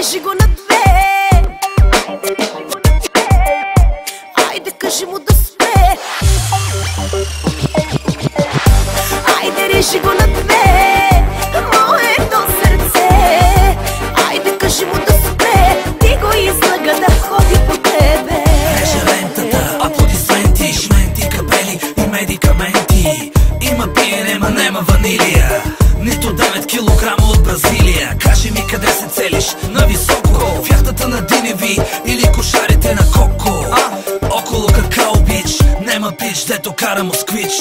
режи го на две. Айде кажи му да спре. Айде режи го на две, моето сърце. Айде кажи му да спре, ти го излага да ходи по тебе. Реже лентата, аплодисменти, шменти, капели и медикаменти. Има пиене, ма нема ванилия, нито 9 килограма от Бразилия. Кажи ми къде се целиш, на високо, в яхтата на Диневи или кошарите на Коко. Около какао бич, нема пич, дето кара москвич.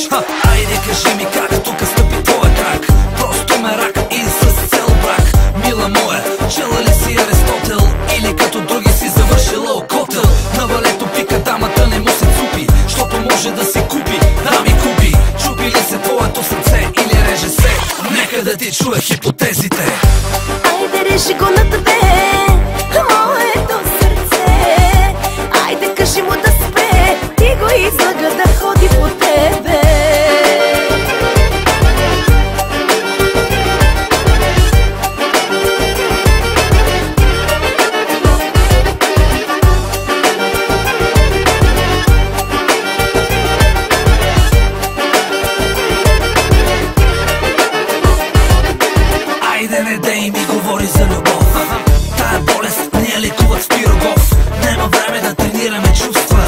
Айде кажи ми как тука стъпи твоя крак. Просто мерак и с цел брак. Мила моя, чела ли си Аристотел или като други си завършила окотел? На валето пика дамата, не му се цупи, щото може да си купи. Да ми купи, чупи ли се твоето сърце или реже се? Нека да ти чуя хипотезите. Айде режи го на две, моето сърце. Айде кажи му да спре, ти го излага да ходи по тебе. Айде не дей ми говори за любов, тая болест ни я лекуват в Пирогов. Нема време да тренираме чувства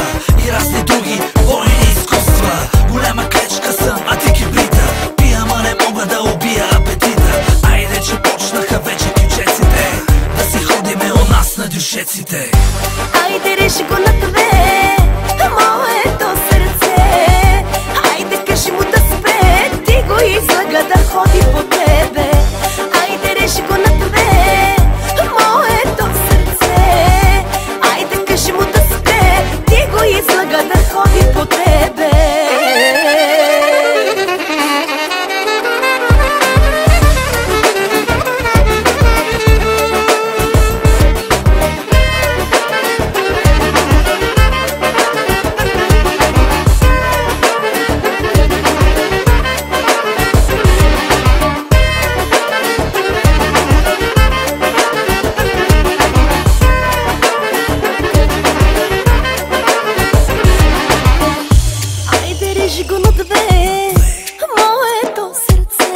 и разни други бойни изкуства. Голяма клечка съм, а ти кибрита. Пия, ма не мога да убия апетита. Айде, че почнаха вече кючеците да си ходиме у нас на дюшеците. Айде режи го на две, моето сърце. Айде кажи му да спре, ти го излага да ходи по тебе. Айде режи го на две, моето сърце. Айде кажи му да спре, ти го излага да ходи по тебе. Режи го на две, моето сърце.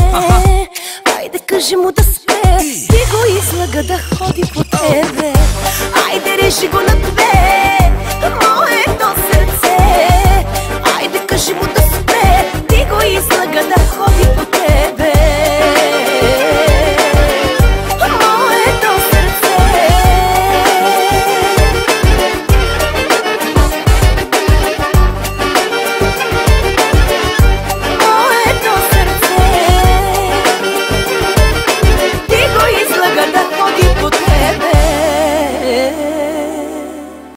Айде кажи му да спре, ти го излага да ходи по тебе. Айде режи го на две,